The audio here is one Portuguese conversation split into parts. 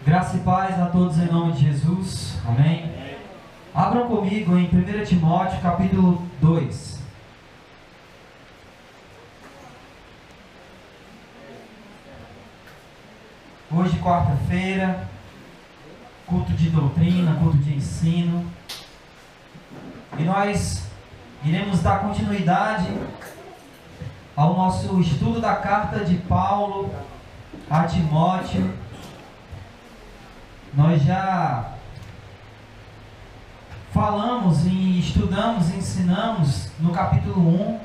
Graça e paz a todos em nome de Jesus. Amém. Abram comigo em 1 Timóteo capítulo 2. Hoje, quarta-feira, culto de doutrina, culto de ensino. E nós iremos dar continuidade ao nosso estudo da carta de Paulo a Timóteo. Nós já falamos e estudamos e ensinamos no capítulo 1.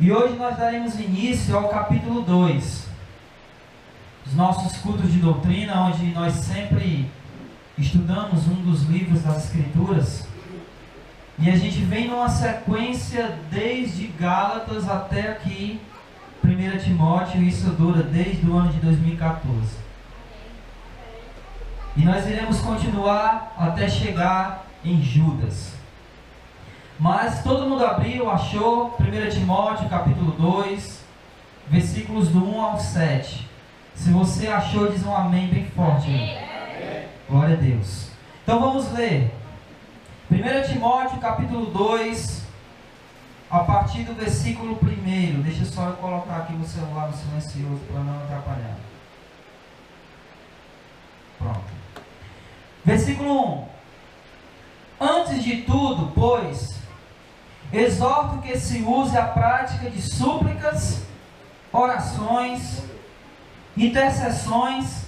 E hoje nós daremos início ao capítulo 2. Os nossos cultos de doutrina, onde nós sempre estudamos um dos livros das Escrituras. E a gente vem numa sequência desde Gálatas até aqui, 1 Timóteo, e isso dura desde o ano de 2014. E nós iremos continuar até chegar em Judas. Mas todo mundo abriu, achou 1 Timóteo capítulo 2, versículos do 1 ao 7. Se você achou, diz um amém bem forte. Amém. Glória a Deus. Então vamos ler 1 Timóteo capítulo 2, a partir do versículo 1. Deixa só eu colocar aqui o celular no silencioso para não atrapalhar. Pronto. Versículo 1. Antes de tudo, pois, exorto que se use a prática de súplicas, orações, intercessões,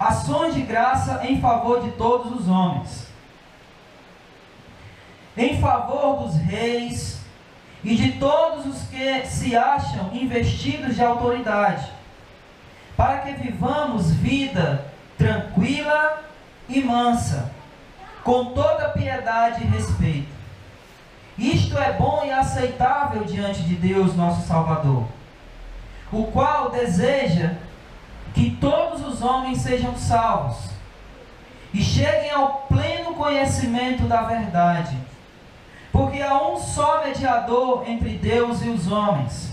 ações de graça em favor de todos os homens, em favor dos reis e de todos os que se acham investidos de autoridade, para que vivamos vida tranquila e mansa, com toda piedade e respeito. Isto é bom e aceitável diante de Deus nosso Salvador, o qual deseja que todos os homens sejam salvos e cheguem ao pleno conhecimento da verdade. Porque há um só mediador entre Deus e os homens,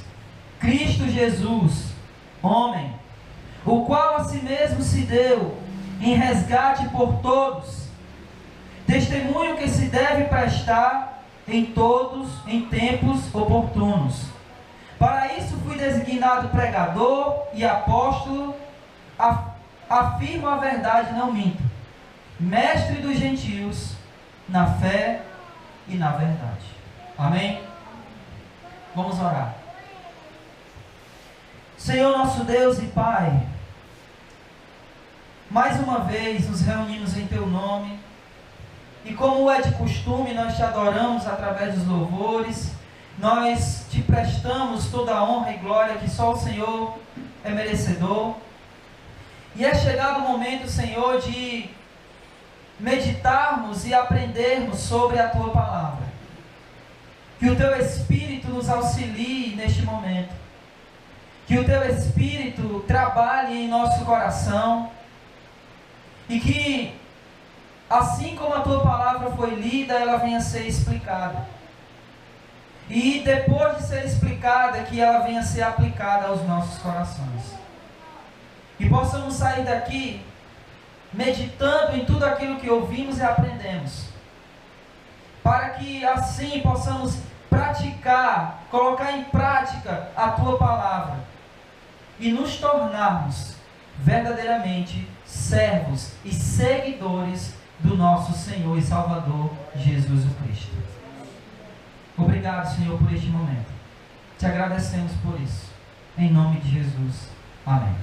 Cristo Jesus, homem, o qual a si mesmo se deu em resgate por todos, testemunho que se deve prestar em tempos oportunos. Para isso fui designado pregador e apóstolo, afirmo a verdade, não minto, mestre dos gentios, na fé e na verdade. Amém? Vamos orar. Senhor nosso Deus e Pai, mais uma vez nos reunimos em Teu nome, e como é de costume, nós Te adoramos através dos louvores, nós Te prestamos toda a honra e glória que só o Senhor é merecedor, e é chegado o momento, Senhor, de meditarmos e aprendermos sobre a Tua Palavra. Que o Teu Espírito nos auxilie neste momento. Que o Teu Espírito trabalhe em nosso coração. E que, assim como a Tua Palavra foi lida, ela venha a ser explicada. E depois de ser explicada, que ela venha a ser aplicada aos nossos corações. E possamos sair daqui meditando em tudo aquilo que ouvimos e aprendemos, para que assim possamos praticar, colocar em prática a Tua Palavra e nos tornarmos verdadeiramente servos e seguidores do nosso Senhor e Salvador Jesus Cristo. Obrigado, Senhor, por este momento. Te agradecemos por isso. Em nome de Jesus. Amém.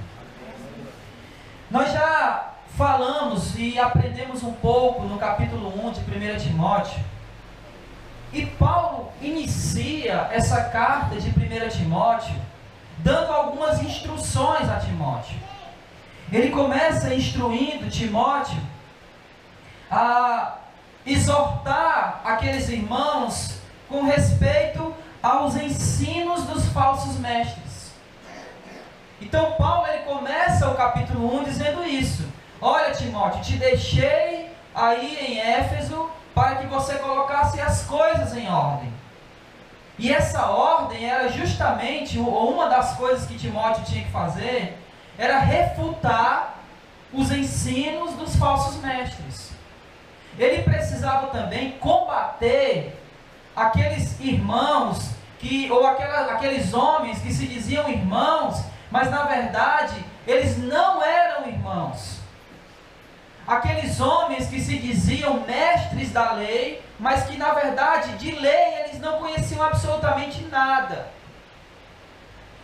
Nós já falamos e aprendemos um pouco no capítulo 1 de 1 Timóteo. E Paulo inicia essa carta de 1 Timóteo dando algumas instruções a Timóteo. Ele começa instruindo Timóteo a exortar aqueles irmãos com respeito aos ensinos dos falsos mestres. Então Paulo ele começa o capítulo 1 dizendo isso. Olha, Timóteo, te deixei aí em Éfeso para que você colocasse as coisas em ordem. E essa ordem era justamente, ou uma das coisas que Timóteo tinha que fazer, era refutar os ensinos dos falsos mestres. Ele precisava também combater aqueles irmãos, aqueles homens que se diziam irmãos, mas na verdade eles não eram irmãos. Aqueles homens que se diziam mestres da lei, mas que na verdade de lei eles não conheciam absolutamente nada.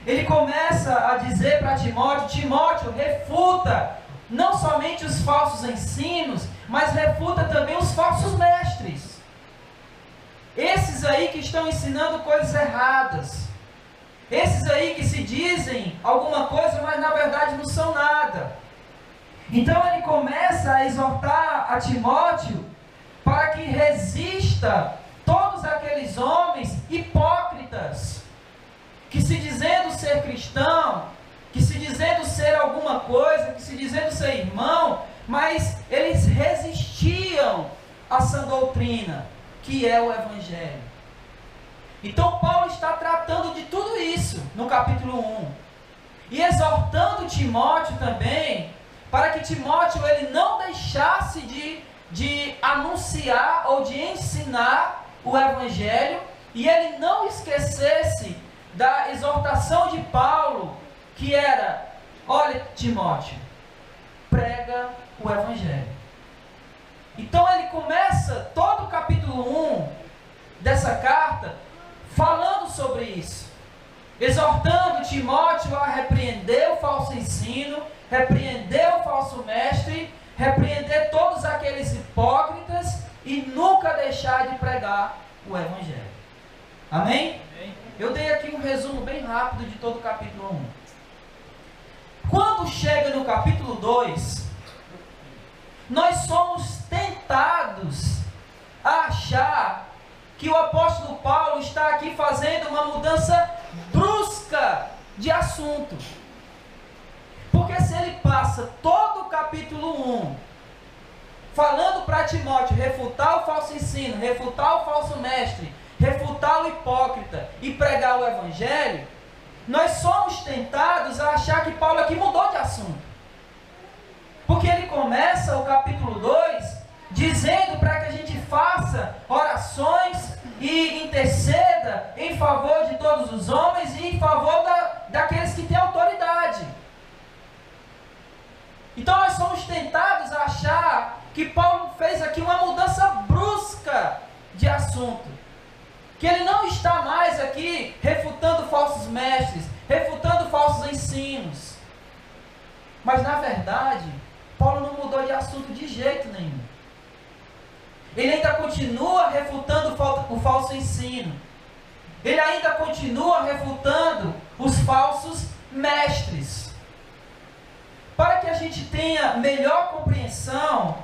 Ele começa a dizer para Timóteo: Timóteo, refuta não somente os falsos ensinos, mas refuta também os falsos mestres. Esses aí que estão ensinando coisas erradas. Esses aí que se dizem alguma coisa, mas na verdade não são nada. Então ele começa a exortar a Timóteo para que resista todos aqueles homens hipócritas, que se dizendo ser cristão, que se dizendo ser alguma coisa, que se dizendo ser irmão, mas eles resistiam à sã doutrina, que é o Evangelho. Então Paulo está tratando de tudo isso no capítulo 1. E exortando Timóteo também, para que Timóteo ele não deixasse de anunciar ou de ensinar o Evangelho, e ele não esquecesse da exortação de Paulo, que era: olha, Timóteo, prega o Evangelho. Então ele começa todo o capítulo 1 dessa carta falando sobre isso, exortando Timóteo a repreender o falso ensino, repreender o falso mestre, repreender todos aqueles hipócritas e nunca deixar de pregar o Evangelho. Amém? Amém. Eu dei aqui um resumo bem rápido de todo o capítulo 1. Quando chega no capítulo 2, nós somos tentados a achar que o apóstolo Paulo está aqui fazendo uma mudança brusca de assunto. Porque se ele passa todo o capítulo 1 falando para Timóteo refutar o falso ensino, refutar o falso mestre, refutar o hipócrita e pregar o Evangelho, nós somos tentados a achar que Paulo aqui mudou de assunto. Porque ele começa o capítulo 2 dizendo para que a gente faça orações e interceda em favor de todos os homens e em favor daqueles que têm autoridade. Então nós somos tentados a achar que Paulo fez aqui uma mudança brusca de assunto. Que ele não está mais aqui refutando falsos mestres, refutando falsos ensinos. Mas na verdade, Paulo não mudou de assunto de jeito nenhum. Ele ainda continua refutando o falso ensino. Ele ainda continua refutando os falsos mestres. Para que a gente tenha melhor compreensão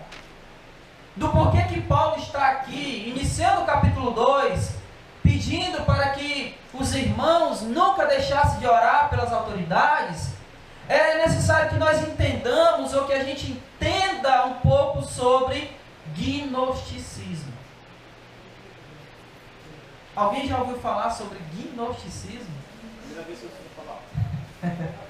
do porquê que Paulo está aqui, iniciando o capítulo 2, pedindo para que os irmãos nunca deixassem de orar pelas autoridades, é necessário que nós entendamos, ou que a gente entenda um pouco sobre gnosticismo. Alguém já ouviu falar sobre gnosticismo? Primeira vez que eu ouvi falar.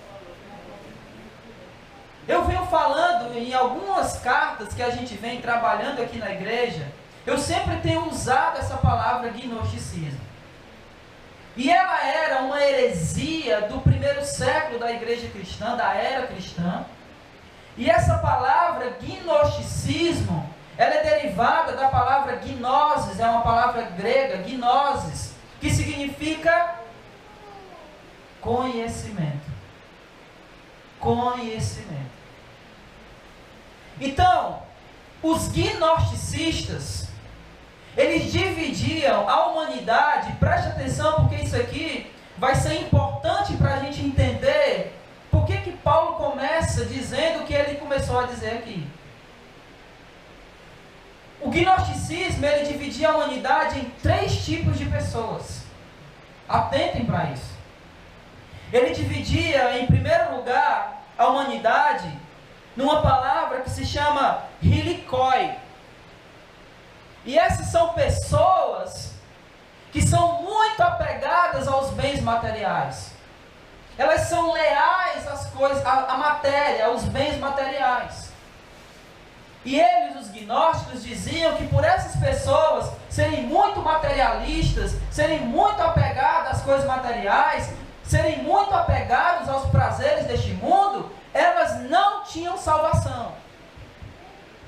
Eu venho falando em algumas cartas que a gente vem trabalhando aqui na igreja, eu sempre tenho usado essa palavra gnosticismo. E ela era uma heresia do primeiro século da igreja cristã, da era cristã. E essa palavra gnosticismo, ela é derivada da palavra gnosis, é uma palavra grega, gnosis, que significa conhecimento. Conhecimento. Então, os gnosticistas, eles dividiam a humanidade, preste atenção porque isso aqui vai ser importante para a gente entender por que Paulo começa dizendo o que ele começou a dizer aqui. O gnosticismo, ele dividia a humanidade em 3 tipos de pessoas. Atentem para isso. Ele dividia, em primeiro lugar, a humanidade numa palavra que se chama hilikoi. E essas são pessoas que são muito apegadas aos bens materiais. Elas são leais às coisas, à matéria, aos bens materiais. E eles, os gnósticos, diziam que por essas pessoas serem muito materialistas, serem muito apegadas às coisas materiais, serem muito apegados aos prazeres deste mundo, elas não tinham salvação.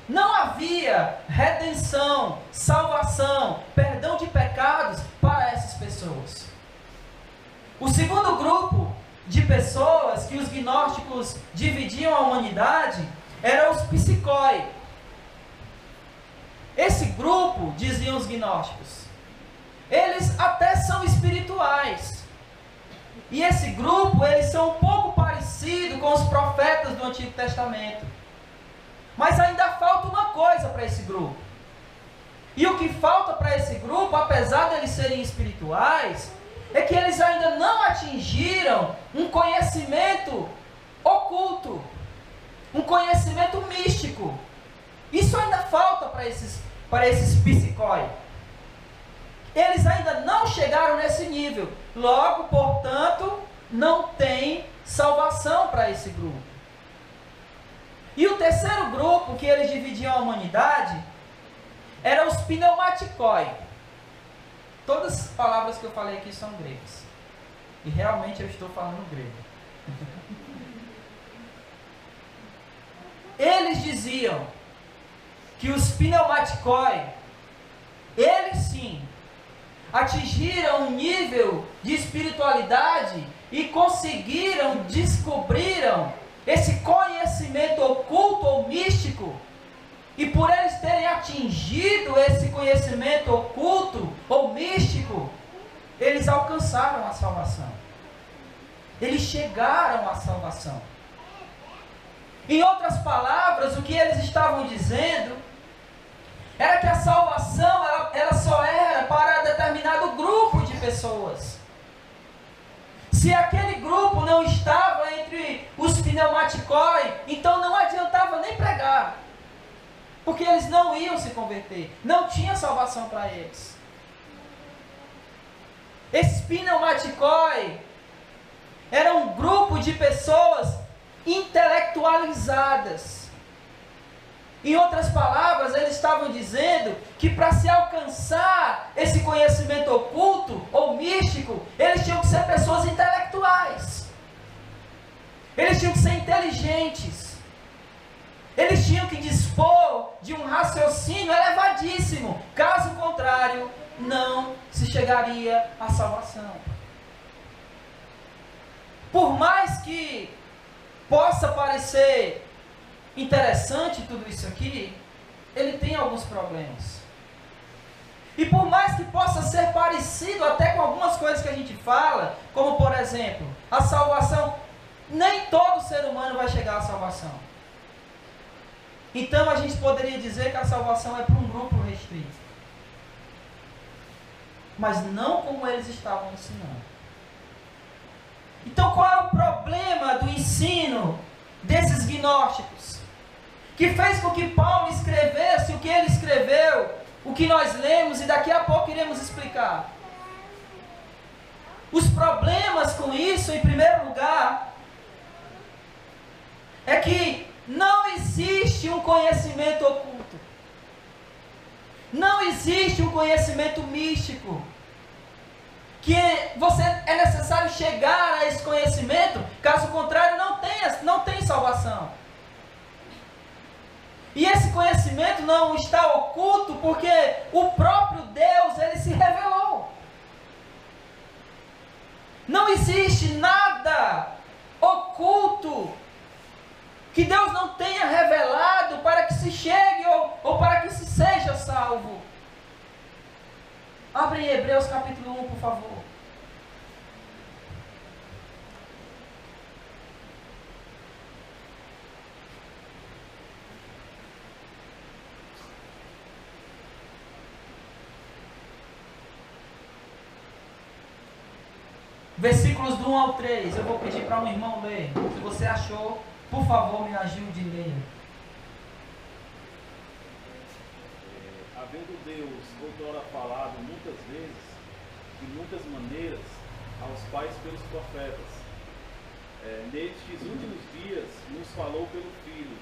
Não havia redenção, salvação, perdão de pecados para essas pessoas. O segundo grupo de pessoas que os gnósticos dividiam a humanidade eram os psicoi. Esse grupo, diziam os gnósticos, eles até são espirituais. E esse grupo, eles são um pouco parecidos com os profetas do Antigo Testamento. Mas ainda falta uma coisa para esse grupo. E o que falta para esse grupo, apesar de eles serem espirituais, é que eles ainda não atingiram um conhecimento oculto, um conhecimento místico. Isso ainda falta para esses psicoi. Eles ainda não chegaram nesse nível. Logo, portanto, não tem salvação para esse grupo. E o terceiro grupo que eles dividiam a humanidade eram os pneumatikoi. Todas as palavras que eu falei aqui são gregas. E realmente eu estou falando grego. Eles diziam que os pneumatikoi, eles sim, atingiram um nível de espiritualidade e descobriram esse conhecimento oculto ou místico. E por eles terem atingido esse conhecimento oculto ou místico, eles alcançaram a salvação. Eles chegaram à salvação. Em outras palavras, o que eles estavam dizendo era que a salvação ela só era para determinado grupo de pessoas. Se aquele grupo não estava entre os pneumatikoi, então não adiantava nem pregar. Porque eles não iam se converter. Não tinha salvação para eles. Esses pneumatikoi eram um grupo de pessoas intelectualizadas. Em outras palavras, eles estavam dizendo que para se alcançar esse conhecimento oculto ou místico, eles tinham que ser pessoas intelectuais. Eles tinham que ser inteligentes. Eles tinham que dispor de um raciocínio elevadíssimo. Caso contrário, não se chegaria à salvação. Por mais que possa parecer interessante tudo isso aqui, ele tem alguns problemas. E por mais que possa ser parecido até com algumas coisas que a gente fala, como por exemplo, a salvação, nem todo ser humano vai chegar à salvação. Então a gente poderia dizer que a salvação é para um grupo restrito. Mas não como eles estavam ensinando. Então qual é o problema do ensino desses gnósticos? Que fez com que Paulo escrevesse o que ele escreveu, o que nós lemos, e daqui a pouco iremos explicar. Os problemas com isso, em primeiro lugar, é que não existe um conhecimento oculto. Não existe um conhecimento místico. Que é necessário chegar a esse conhecimento, caso contrário não tem salvação. E esse conhecimento não está oculto porque o próprio Deus, ele se revelou. Não existe nada oculto que Deus não tenha revelado para que se chegue ou para que se seja salvo. Abre em Hebreus capítulo 1, por favor. Versículos do 1 ao 3. Eu vou pedir para um irmão ler. Se você achou, por favor, me ajude a ler. Havendo Deus outrora falado muitas vezes, de muitas maneiras, aos pais pelos profetas, nestes últimos dias nos falou pelo Filho,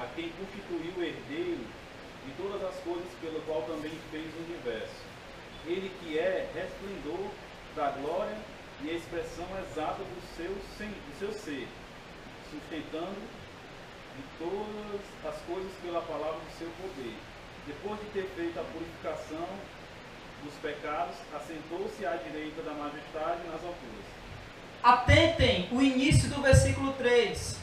a quem constituiu o herdeiro de todas as coisas, pelo qual também fez o universo. Ele que é resplendor da glória e a expressão exata do seu ser, sustentando de todas as coisas pela palavra do seu poder. Depois de ter feito a purificação dos pecados, assentou-se à direita da majestade nas alturas. Atentem o início do versículo 3,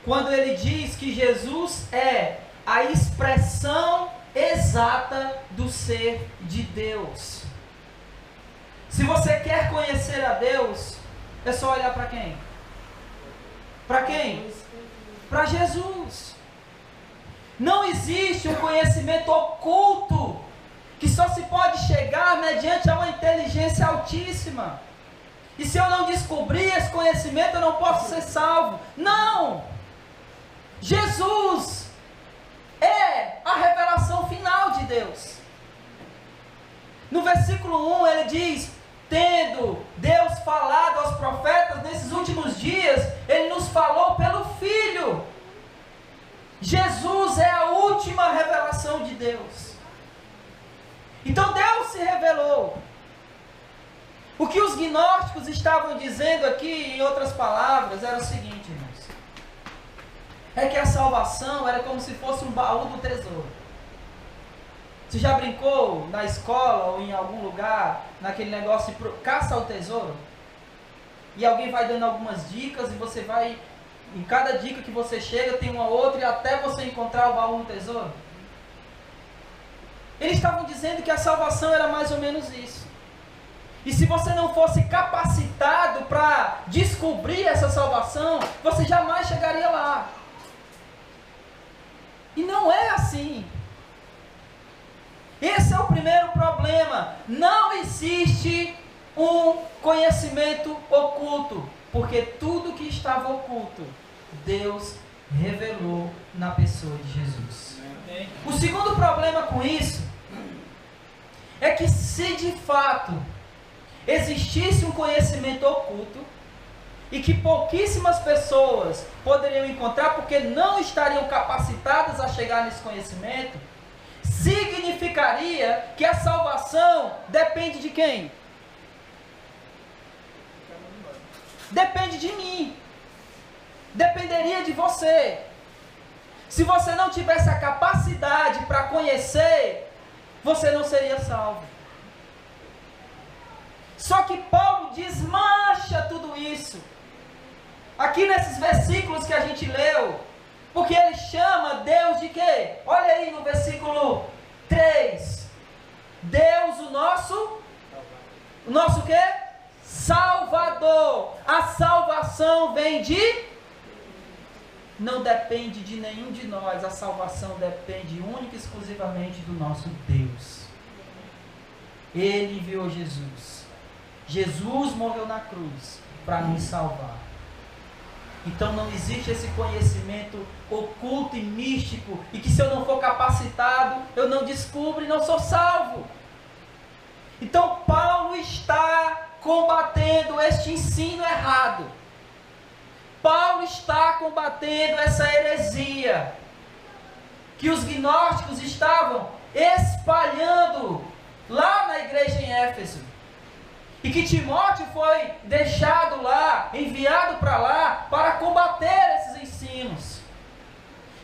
quando ele diz que Jesus é a expressão exata do ser de Deus. Se você quer conhecer a Deus, é só olhar para quem? Para quem? Para Jesus. Não existe um conhecimento oculto que só se pode chegar mediante a uma inteligência altíssima. E se eu não descobrir esse conhecimento, eu não posso ser salvo. Não! Jesus é a revelação final de Deus. No versículo 1 ele diz: tendo Deus falado aos profetas nesses últimos dias, Ele nos falou pelo Filho. Jesus é a última revelação de Deus. Então Deus se revelou. O que os gnósticos estavam dizendo aqui, em outras palavras, era o seguinte, irmãos: é que a salvação era como se fosse um baú do tesouro. Você já brincou na escola ou em algum lugar, naquele negócio de caça ao tesouro? E alguém vai dando algumas dicas e você vai, em cada dica que você chega tem uma outra e até você encontrar o baú do tesouro? Eles estavam dizendo que a salvação era mais ou menos isso. E se você não fosse capacitado para descobrir essa salvação, você jamais chegaria lá. E não é assim. Esse é o primeiro problema. Não existe um conhecimento oculto, porque tudo que estava oculto, Deus revelou na pessoa de Jesus. O segundo problema com isso é que, se de fato existisse um conhecimento oculto e que pouquíssimas pessoas poderiam encontrar porque não estariam capacitadas a chegar nesse conhecimento, significaria que a salvação depende de quem? Depende de mim. Dependeria de você. Se você não tivesse a capacidade para conhecer, você não seria salvo. Só que Paulo desmancha tudo isso aqui nesses versículos que a gente leu, porque ele chama Deus de quê? Olha aí no versículo 3. Deus o nosso quê? Salvador. A salvação vem de... Não depende de nenhum de nós. A salvação depende única e exclusivamente do nosso Deus. Ele enviou Jesus. Jesus morreu na cruz para nos salvar. Então não existe esse conhecimento oculto e místico, e que se eu não for capacitado, eu não descubro e não sou salvo. Então Paulo está combatendo este ensino errado. Paulo está combatendo essa heresia que os gnósticos estavam espalhando lá na igreja em Éfeso. E que Timóteo foi deixado lá, enviado para lá, para combater esses ensinos.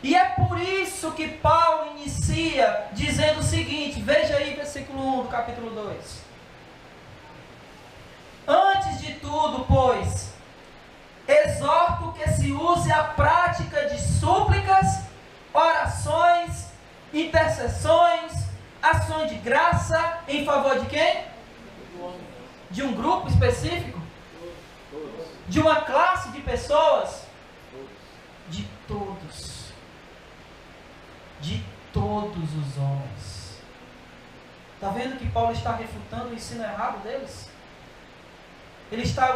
E é por isso que Paulo inicia dizendo o seguinte, veja aí versículo 1 do capítulo 2. Antes de tudo, pois, exorto que se use a prática de súplicas, orações, intercessões, ações de graça, em favor de quem? De um grupo específico? De uma classe de pessoas? De todos. De todos os homens. Está vendo que Paulo está refutando o ensino errado deles? Ele está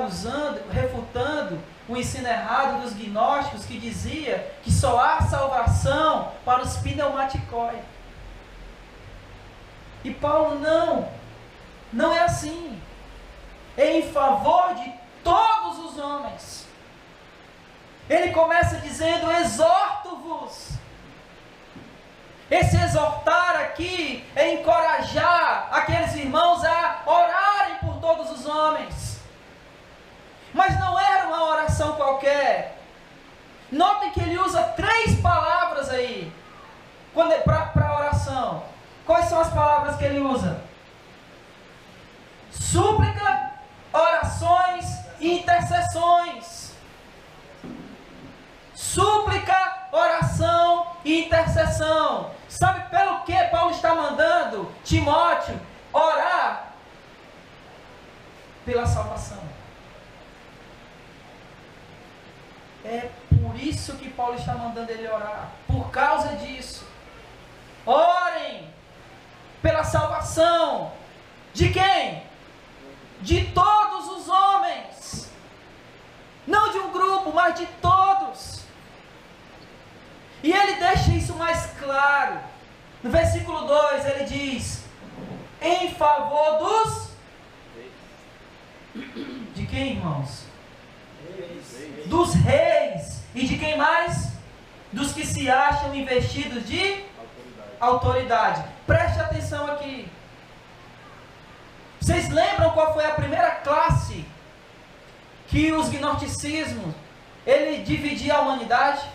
refutando o ensino errado dos gnósticos, que dizia que só há salvação para os pneumaticói. E Paulo não é assim. É em favor de todos os homens. Ele começa dizendo: exorto-vos Esse exortar aqui é encorajar aqueles irmãos a orarem por todos os homens. Mas não era uma oração qualquer. Notem que ele usa 3 palavras aí para a oração. Quais são as palavras que ele usa? Súplica, orações e intercessões. Súplica, oração e intercessão. Sabe pelo que Paulo está mandando Timóteo orar? Pela salvação. É por isso que Paulo está mandando ele orar. Por causa disso. Orem pela salvação. De quem? De todos os homens. Não de um grupo, mas de todos. E ele deixa isso mais claro. No versículo 2 ele diz: em favor dos... De quem, irmãos? Reis. Dos reis. E de quem mais? Dos que se acham investidos de autoridade. Preste atenção aqui. Vocês lembram qual foi a primeira classe que os gnosticismos, ele dividia a humanidade?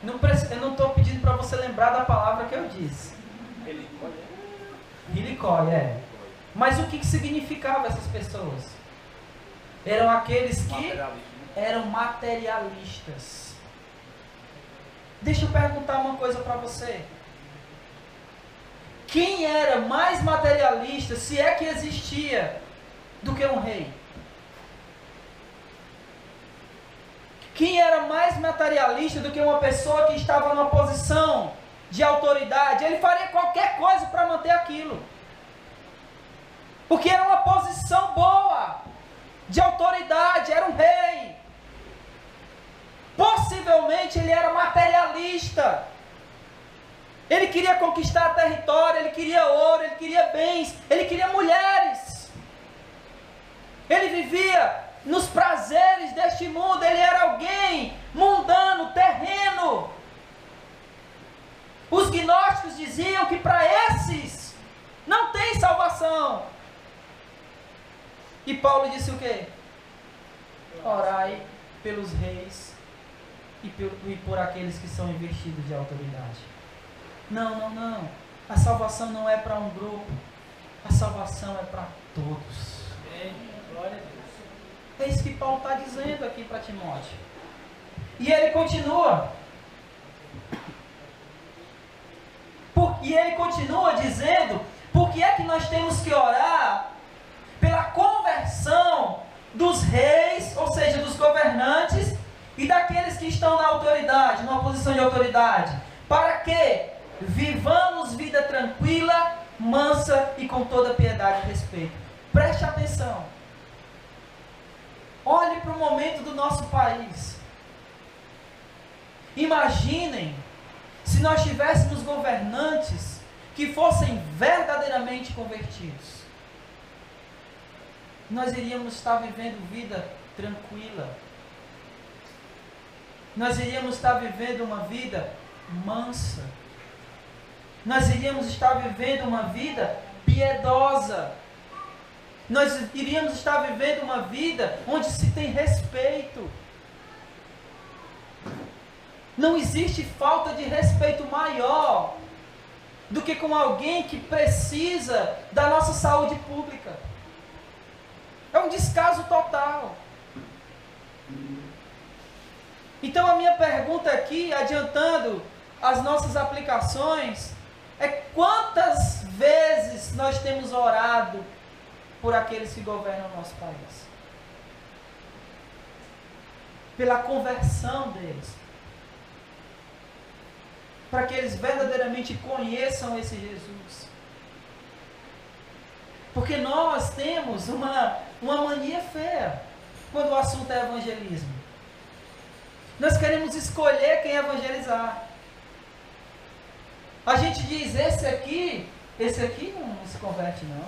Eu não estou pedindo para você lembrar da palavra que eu disse. Helicói, é. Mas o que significava essas pessoas? Eram aqueles que eram materialistas. Deixa eu perguntar uma coisa para você. Quem era mais materialista, se é que existia, do que um rei? Quem era mais materialista do que uma pessoa que estava numa posição de autoridade? Ele faria qualquer coisa para manter aquilo. Porque era uma posição boa, de autoridade, era um rei. Possivelmente ele era materialista. Ele queria conquistar território, ele queria ouro, ele queria bens, ele queria mulheres. Ele vivia nos prazeres deste mundo, ele era alguém mundano, terreno. Os gnósticos diziam que para esses não tem salvação. E Paulo disse o quê? Orai pelos reis e por aqueles que são investidos de autoridade. Não. A salvação não é para um grupo. A salvação é para todos. Glória a Deus. É isso que Paulo está dizendo aqui para Timóteo. E ele continua. E ele continua dizendo, por que é que nós temos que orar pela conversão dos reis, ou seja, dos governantes, e daqueles que estão na autoridade, numa posição de autoridade, para que vivamos vida tranquila, mansa e com toda piedade e respeito. Preste atenção. Olhe para o momento do nosso país. Imaginem se nós tivéssemos governantes que fossem verdadeiramente convertidos. Nós iríamos estar vivendo vida tranquila. Nós iríamos estar vivendo uma vida mansa. Nós iríamos estar vivendo uma vida piedosa. Nós iríamos estar vivendo uma vida onde se tem respeito. Não existe falta de respeito maior do que com alguém que precisa da nossa saúde pública. É um descaso total. Então a minha pergunta aqui, adiantando as nossas aplicações, é quantas vezes nós temos orado por aqueles que governam o nosso país? Pela conversão deles. Para que eles verdadeiramente conheçam esse Jesus. Porque nós temos uma mania feia quando o assunto é evangelismo. Nós queremos escolher quem evangelizar. A gente diz, esse aqui não se converte não.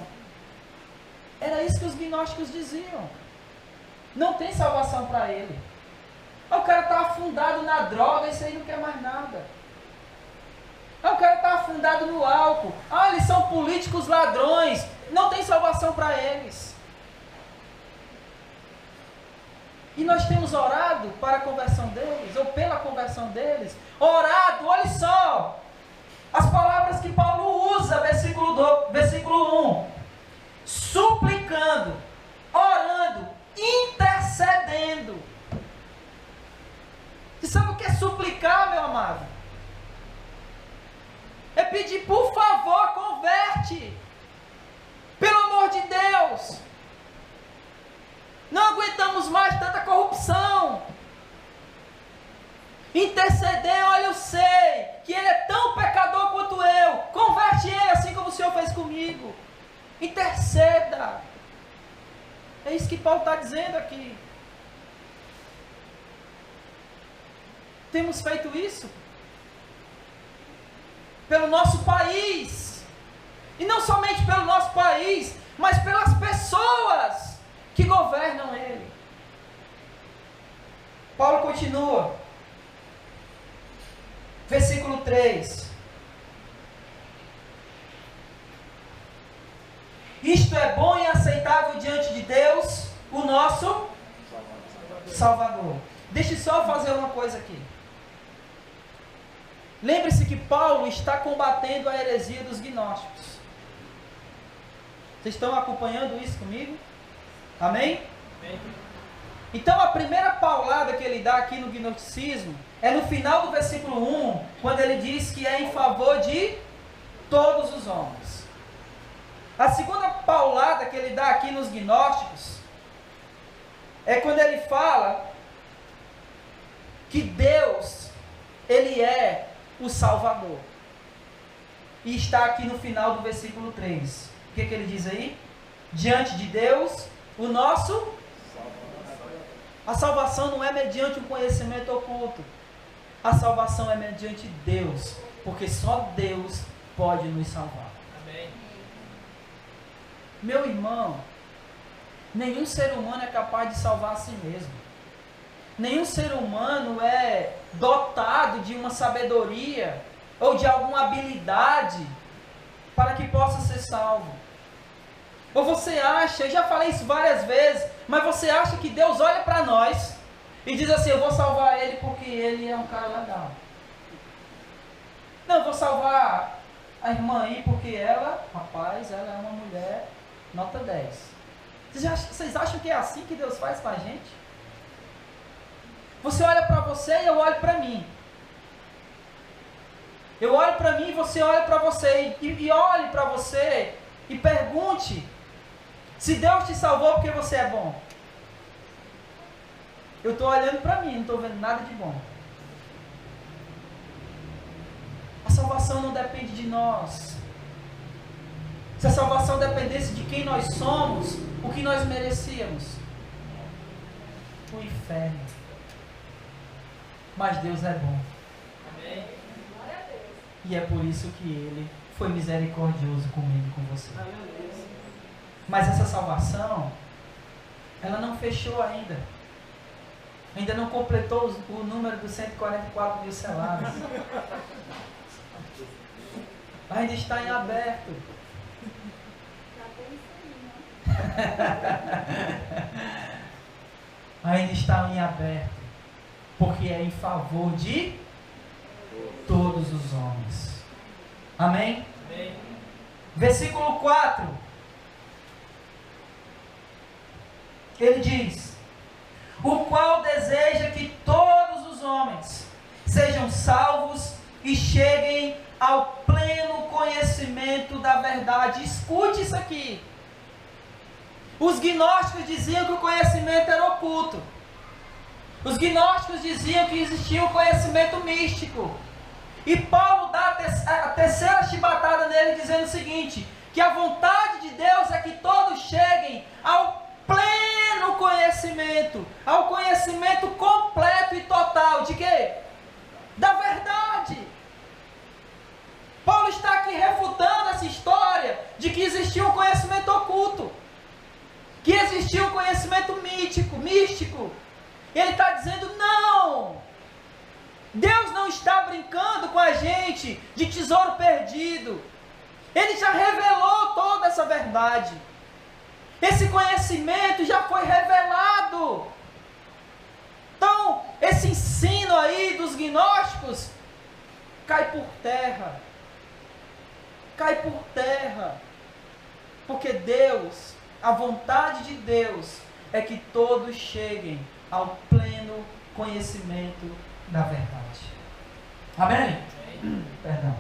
Era isso que os gnósticos diziam. Não tem salvação para ele. O cara está afundado na droga, isso aí não quer mais nada. O cara está afundado no álcool. Eles são políticos ladrões. Não tem salvação para eles. E nós temos orado para a conversão deles, ou pela conversão deles. Orado, olha só. As palavras que Paulo usa, versículo 1. Suplicando, orando, intercedendo. Você sabe o que é suplicar, meu amado? É pedir, por favor, converte. Pelo amor de Deus. Não aguentamos mais tanta corrupção. Interceder, olha, eu sei que ele é tão pecador quanto eu. Converte ele assim como o Senhor fez comigo. Interceda. É isso que Paulo está dizendo aqui. Temos feito isso pelo nosso país. E não somente pelo nosso país, mas pelas pessoas que governam ele. Paulo continua. Versículo 3. Isto é bom e aceitável diante de Deus, o nosso Salvador. Deixa eu só fazer uma coisa aqui. Lembre-se que Paulo está combatendo a heresia dos gnósticos. Vocês estão acompanhando isso comigo? Amém? Amém. Então a primeira paulada que ele dá aqui no gnosticismo é no final do versículo 1, quando ele diz que é em favor de todos os homens. A segunda paulada que ele dá aqui nos gnósticos é quando ele fala que Deus, ele é o Salvador. E está aqui no final do versículo 3. O que ele diz aí? Diante de Deus, o nosso... A salvação não é mediante um conhecimento oculto. A salvação é mediante Deus. Porque só Deus pode nos salvar. Amém. Meu irmão, nenhum ser humano é capaz de salvar a si mesmo. Nenhum ser humano é dotado de uma sabedoria ou de alguma habilidade para que possa ser salvo. Ou você acha, eu já falei isso várias vezes, mas você acha que Deus olha para nós e diz assim, eu vou salvar ele porque ele é um cara legal. Não, eu vou salvar a irmã aí porque ela, rapaz, ela é uma mulher nota 10. Vocês acham que é assim que Deus faz com a gente? Você olha para você e eu olho para mim. Eu olho para mim e você olha para você. E olhe para você e pergunte se Deus te salvou porque você é bom. Eu estou olhando para mim, não estou vendo nada de bom. A salvação não depende de nós. Se a salvação dependesse de quem nós somos, o que nós merecíamos? O inferno. Mas Deus é bom. Amém. E é por isso que Ele foi misericordioso comigo e com você. Mas essa salvação, ela não fechou ainda. Ainda não completou o número dos 144 mil selados. Ainda está em aberto. Ainda está em aberto. Porque é em favor de todos os homens. Amém? Amém. Versículo 4. Ele diz: o qual deseja que todos os homens sejam salvos e cheguem ao pleno conhecimento da verdade. Escute isso aqui. Os gnósticos diziam que o conhecimento era oculto. Os gnósticos diziam que existia um conhecimento místico. E Paulo dá a terceira chibatada nele, dizendo o seguinte: que a vontade de Deus é que todos cheguem ao pleno conhecimento, ao conhecimento completo e total de quê? Da verdade. Paulo está aqui refutando essa história de que existia um conhecimento oculto, que existia um conhecimento místico. Ele está dizendo, não, Então, Deus não está brincando com a gente de tesouro perdido. Ele já revelou toda essa verdade. Esse conhecimento já foi revelado. Então, esse ensino aí dos gnósticos cai por terra. Cai por terra. Porque Deus, a vontade de Deus é que todos cheguem ao pleno conhecimento da verdade. Amém? Perdão.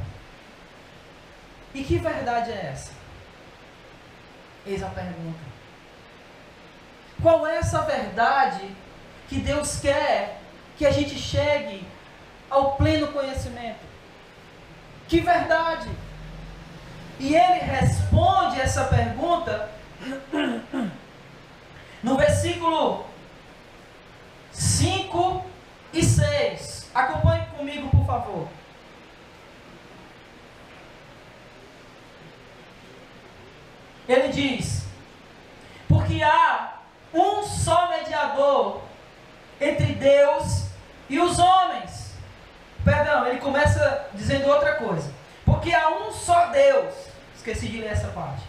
E que verdade é essa? Eis a pergunta. Qual é essa verdade que Deus quer que a gente chegue ao pleno conhecimento? Que verdade? E ele responde essa pergunta no versículo 5 e 6. Acompanhe comigo, por favor. Ele diz: porque há um só mediador entre Deus e os homens. Perdão, ele começa dizendo outra coisa. Porque há um só Deus. Esqueci de ler essa parte.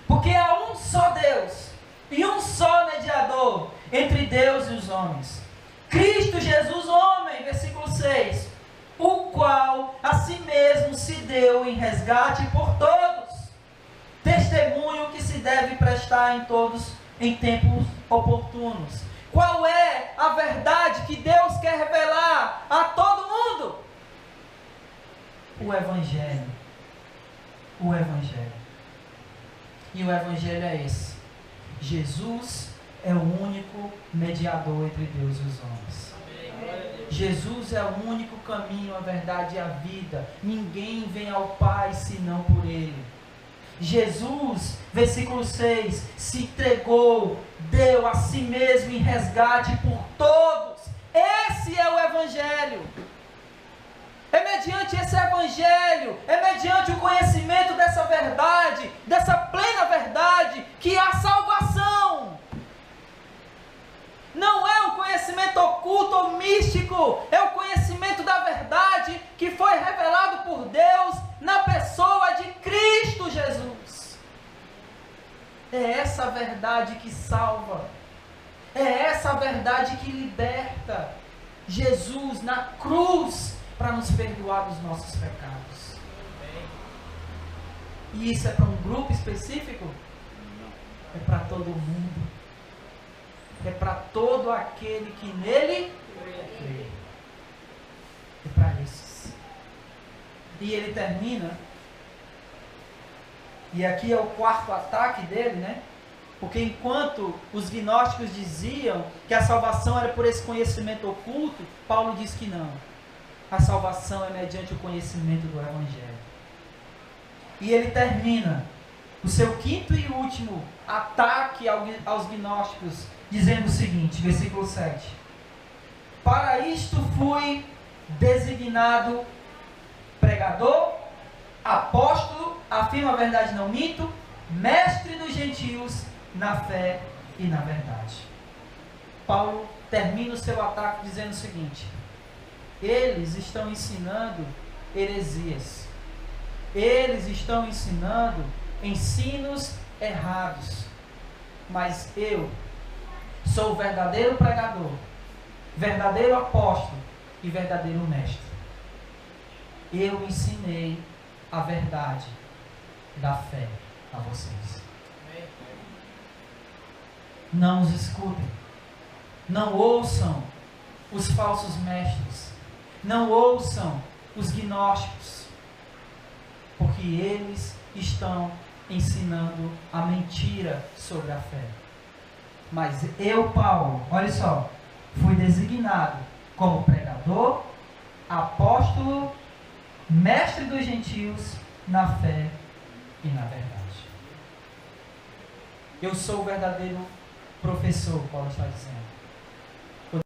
Porque há um só Deus e um só mediador entre Deus e os homens, Cristo Jesus, homem, versículo 6, o qual a si mesmo se deu em resgate por todos, testemunho que se deve prestar em todos em tempos oportunos. Qual é a verdade que Deus quer revelar a todo mundo? O Evangelho. O Evangelho. E o Evangelho é esse: Jesus é o único mediador entre Deus e os homens. Jesus é o único caminho, a verdade e a vida. Ninguém vem ao Pai senão por Ele. Jesus, versículo 6, se entregou, deu a si mesmo em resgate por todos. Esse é o Evangelho. É mediante esse Evangelho, é mediante o conhecimento dessa verdade, dessa plena verdade, que há salvação. Não é um conhecimento oculto ou místico, é o conhecimento da verdade que foi revelado por Deus na pessoa de Cristo Jesus. É essa verdade que salva, é essa verdade que liberta. Jesus na cruz para nos perdoar dos nossos pecados. E isso é para um grupo específico? É para todo mundo. É para todo aquele que nele crê. É para esses. E ele termina, e aqui é o quarto ataque dele, né? Porque enquanto os gnósticos diziam que a salvação era por esse conhecimento oculto, Paulo diz que não. A salvação é mediante o conhecimento do Evangelho. E ele termina o seu quinto e último ataque aos gnósticos, dizendo o seguinte, versículo 7. Para isto fui designado pregador, apóstolo, afirmo a verdade, não minto, mestre dos gentios na fé e na verdade. Paulo termina o seu ataque dizendo o seguinte: eles estão ensinando heresias. Eles estão ensinando ensinos errados. Mas eu sou o verdadeiro pregador, verdadeiro apóstolo e verdadeiro mestre. Eu ensinei a verdade da fé a vocês. Não os escutem. Não ouçam os falsos mestres. Não ouçam os gnósticos. Porque eles estão ensinando a mentira sobre a fé. Mas eu, Paulo, olha só, fui designado como pregador, apóstolo, mestre dos gentios na fé e na verdade. Eu sou o verdadeiro professor, Paulo está dizendo.